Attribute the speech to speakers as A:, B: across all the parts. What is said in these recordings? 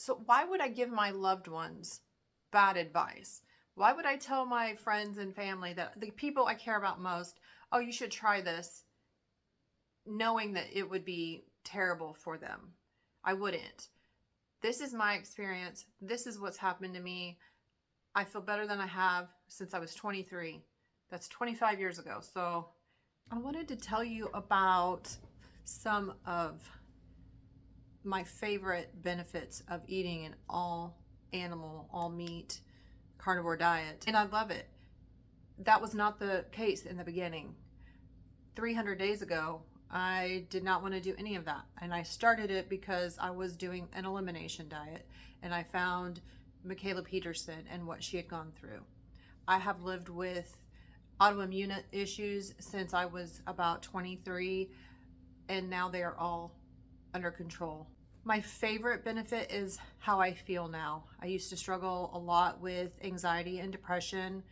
A: So why would I give my loved ones bad advice? Why would I tell my friends and family, that the people I care about most, oh, you should try this, knowing that it would be terrible for them? I wouldn't. This is my experience. This is what's happened to me. I feel better than I have since I was 23. That's 25 years ago. So I wanted to tell you about some of my favorite benefits of eating an all animal, all meat, carnivore diet. And I love it. That was not the case in the beginning. 300 days ago, I did not want to do any of that. And I started it because I was doing an elimination diet and I found Michaela Peterson and what she had gone through. I have lived with autoimmune issues since I was about 23, and now they are all under control. My favorite benefit is how I feel now. I used to struggle a lot with anxiety and depression,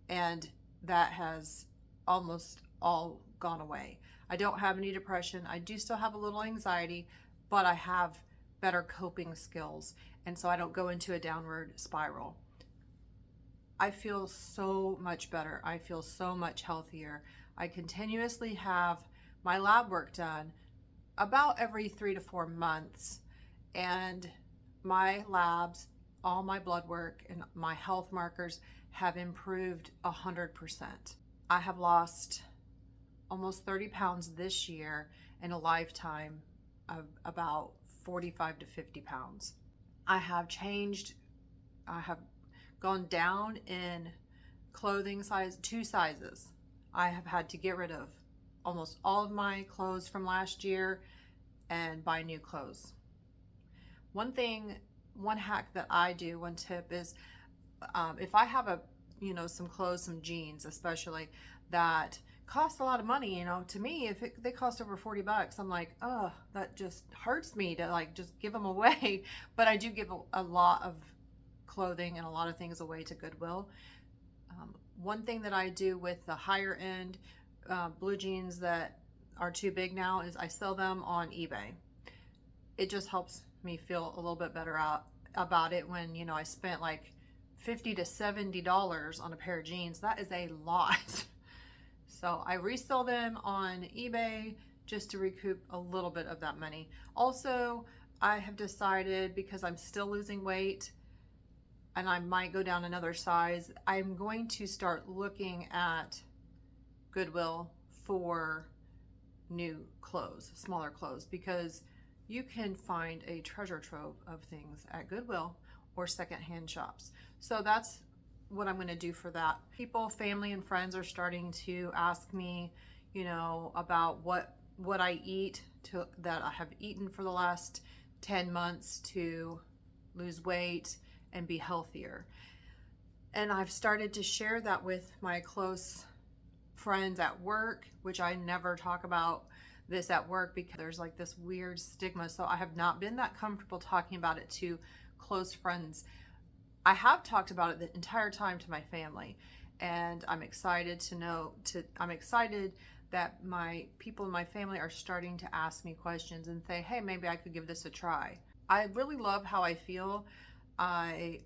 A: and that has almost all gone away. I don't have any depression. I do still have a little anxiety, but I have better coping skills, and so I don't go into a downward spiral. I feel so much better. I feel so much healthier. I continuously have my lab work done about every 3 to 4 months, and my labs, all my blood work and my health markers have improved 100%. I have lost almost 30 pounds this year in a lifetime of about 45 to 50 pounds. I have changed. I have gone down in clothing size, 2 sizes. I have had to get rid of almost all of my clothes from last year and buy new clothes. One hack that I do, one tip is, if I have some clothes, some jeans especially, that cost a lot of money, to me, if they cost over $40, I'm like, oh, that just hurts me to like just give them away. But I do give a lot of clothing and a lot of things away to Goodwill. One thing that I do with the higher end blue jeans that are too big now is I sell them on eBay. It just helps me feel a little bit better about it when, I spent like $50 to $70 on a pair of jeans. That is a lot. So I resell them on eBay just to recoup a little bit of that money. Also, I have decided, because I'm still losing weight and I might go down another size, I'm going to start looking at Goodwill for new clothes, smaller clothes, because you can find a treasure trove of things at Goodwill or secondhand shops. So that's what I'm going to do for that. People, family and friends are starting to ask me, about what I eat that I have eaten for the last 10 months to lose weight and be healthier. And I've started to share that with my close friends at work, which I never talk about this at work because there's like this weird stigma. So I have not been that comfortable talking about it to close friends. I have talked about it the entire time to my family, and I'm excited I'm excited that my people in my family are starting to ask me questions and say, hey, maybe I could give this a try. I really love how I feel. I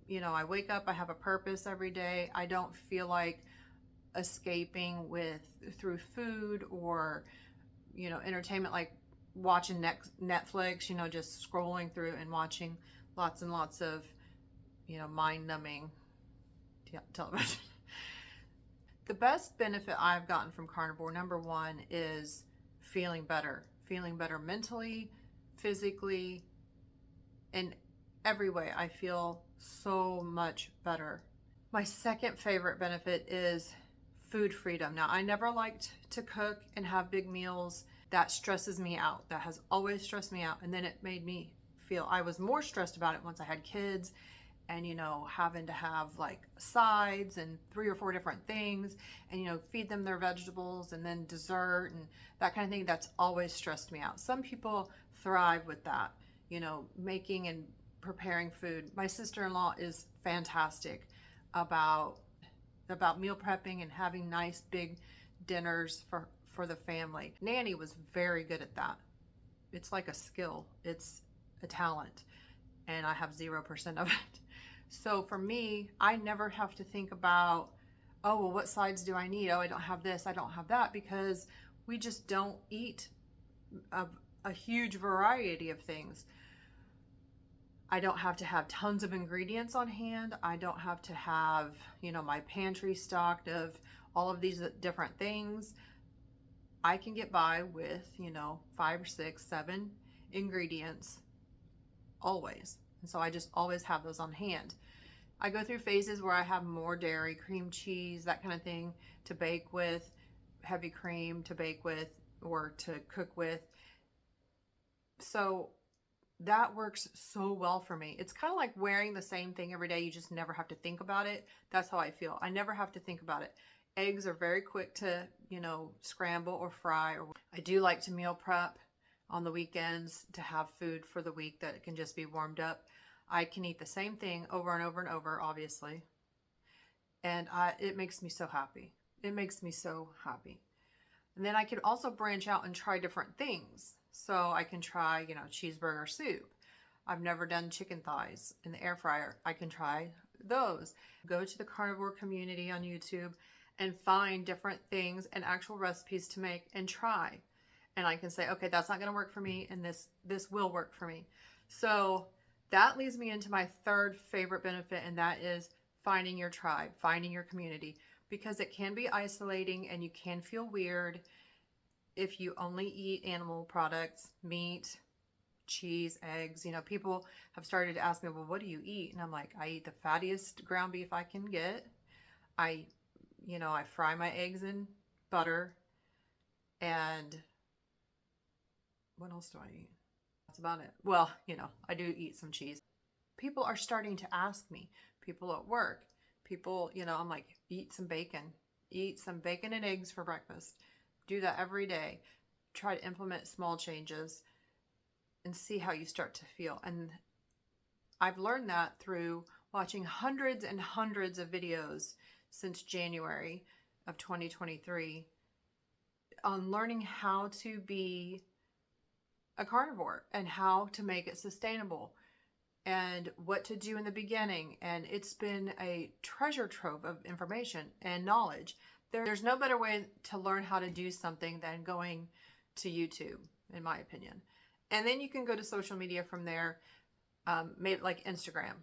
A: wake up, I have a purpose every day. I don't feel like escaping through food or, entertainment, like watching Netflix, just scrolling through and watching lots and lots of, mind-numbing television. The best benefit I've gotten from carnivore, number one, is feeling better mentally, physically, in every way. I feel so much better. My second favorite benefit is food freedom. Now, I never liked to cook and have big meals. That stresses me out. That has always stressed me out. And then it made me feel I was more stressed about it once I had kids, and having to have like sides and 3 or 4 different things, and feed them their vegetables and then dessert and that kind of thing. That's always stressed me out. Some people thrive with that, making and preparing food. My sister-in-law is fantastic about meal prepping and having nice big dinners for the family. Nanny was very good at that. It's like a skill. It's a talent, and I have 0% of it. So for me, I never have to think about, oh, well, what sides do I need? Oh, I don't have this, I don't have that, because we just don't eat a, a huge variety of things. I don't have to have tons of ingredients on hand. I don't have to have, my pantry stocked of all of these different things. I can get by with, 5 or 6, 7 ingredients always. And so I just always have those on hand. I go through phases where I have more dairy, cream cheese, that kind of thing to bake with, heavy cream to bake with or to cook with. So that works so well for me. It's kind of like wearing the same thing every day. You just never have to think about it. That's how I feel. I never have to think about it. Eggs are very quick to, scramble or fry. Or I do like to meal prep on the weekends to have food for the week that can just be warmed up. I can eat the same thing over and over and over, obviously. And it makes me so happy. It makes me so happy. And then I can also branch out and try different things. So I can try, cheeseburger soup. I've never done chicken thighs in the air fryer. I can try those. Go to the carnivore community on YouTube and find different things and actual recipes to make and try. And I can say, okay, that's not going to work for me, and this will work for me. So that leads me into my third favorite benefit, and that is finding your tribe, finding your community, because it can be isolating and you can feel weird if you only eat animal products, meat, cheese, eggs. People have started to ask me, well, what do you eat? And I'm like, I eat the fattiest ground beef I can get. I fry my eggs in butter. And what else do I eat? That's about it. Well, I do eat some cheese. People are starting to ask me, people at work, people, I'm like, eat some bacon and eggs for breakfast. Do that every day. Try to implement small changes and see how you start to feel. And I've learned that through watching hundreds and hundreds of videos since January of 2023 on learning how to be a carnivore and how to make it sustainable and what to do in the beginning. And it's been a treasure trove of information and knowledge. There's no better way to learn how to do something than going to YouTube, in my opinion. And then you can go to social media from there, maybe like Instagram.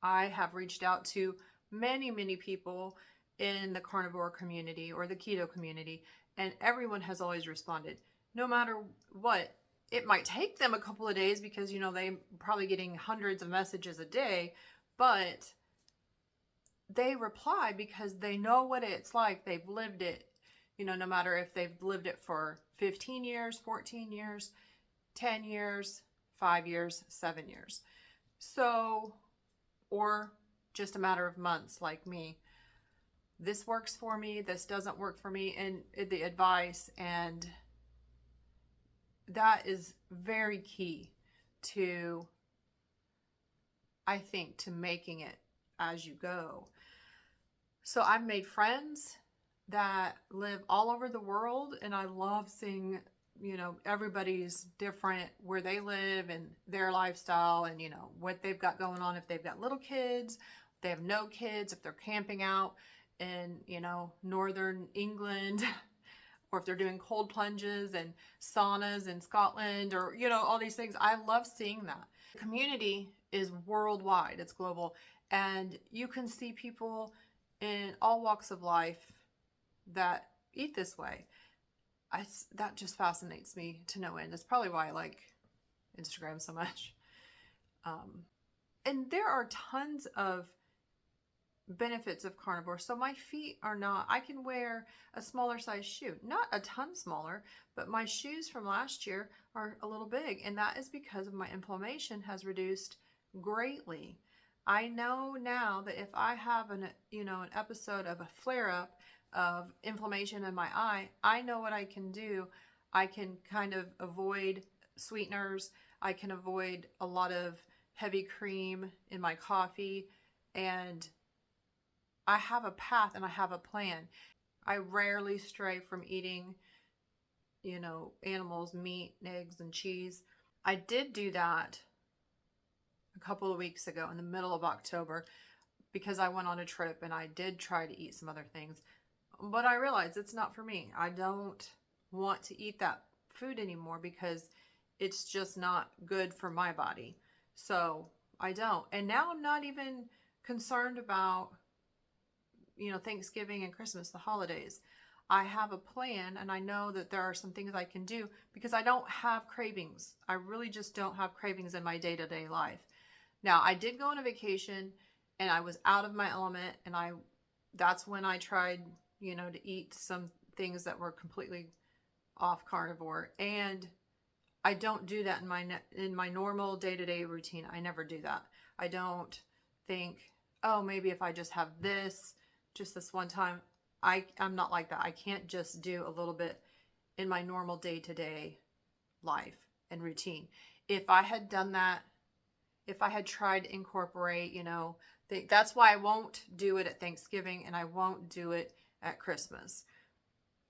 A: I have reached out to many, many people in the carnivore community or the keto community, and everyone has always responded. No matter what, it might take them a couple of days because, they're probably getting hundreds of messages a day, but they reply because they know what it's like. They've lived it, no matter if they've lived it for 15 years, 14 years, 10 years, 5 years, 7 years. So, or just a matter of months like me. This works for me, this doesn't work for me, and the advice, and that is very key to, I think, to making it as you go. So I've made friends that live all over the world, and I love seeing, everybody's different where they live and their lifestyle and, what they've got going on. If they've got little kids, they have no kids, if they're camping out in, northern England, or if they're doing cold plunges and saunas in Scotland, or, all these things. I love seeing that. The community is worldwide, it's global, and you can see people in all walks of life that eat this way. That just fascinates me to no end. That's probably why I like Instagram so much. And there are tons of benefits of carnivore. So my feet are not, I can wear a smaller size shoe, not a ton smaller, but my shoes from last year are a little big, and that is because of my inflammation has reduced greatly. I know now that if I have an episode of a flare-up of inflammation in my eye, I know what I can do. I can kind of avoid sweeteners. I can avoid a lot of heavy cream in my coffee, and I have a path and I have a plan. I rarely stray from eating, animals, meat, eggs, and cheese. I did do that a couple of weeks ago in the middle of October because I went on a trip and I did try to eat some other things. But I realized it's not for me. I don't want to eat that food anymore because it's just not good for my body. So I don't. And now I'm not even concerned about, Thanksgiving and Christmas, the holidays. I have a plan and I know that there are some things I can do because I don't have cravings. I really just don't have cravings in my day-to-day life. Now, I did go on a vacation and I was out of my element, and that's when I tried, to eat some things that were completely off carnivore, and I don't do that in my normal day-to-day routine. I never do that. I don't think, oh, maybe if I just have this just this one time. I'm not like that. I can't just do a little bit in my normal day-to-day life and routine. If I had done that, if I had tried to incorporate, that's why I won't do it at Thanksgiving and I won't do it at Christmas.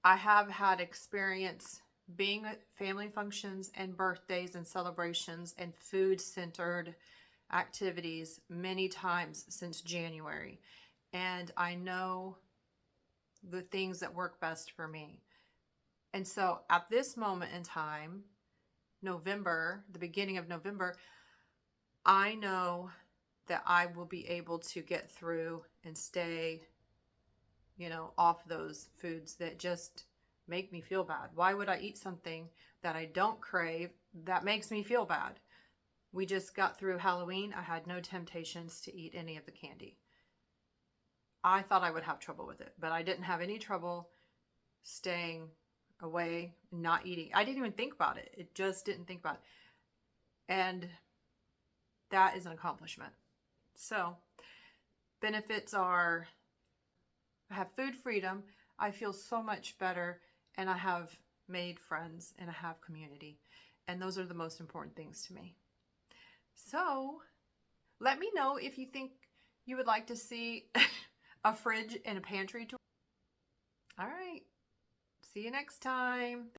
A: I have had experience being at family functions and birthdays and celebrations and food-centered activities many times since January. And I know the things that work best for me. And so at this moment in time, November, the beginning of November, I know that I will be able to get through and stay, off those foods that just make me feel bad. Why would I eat something that I don't crave that makes me feel bad? We just got through Halloween. I had no temptations to eat any of the candy. I thought I would have trouble with it, but I didn't have any trouble staying away, not eating. I didn't even think about it. It just didn't think about it. And that is an accomplishment. So, benefits are I have food freedom, I feel so much better, and I have made friends and I have community. And those are the most important things to me. So, let me know if you think you would like to see a fridge and a pantry tour. All right. See you next time.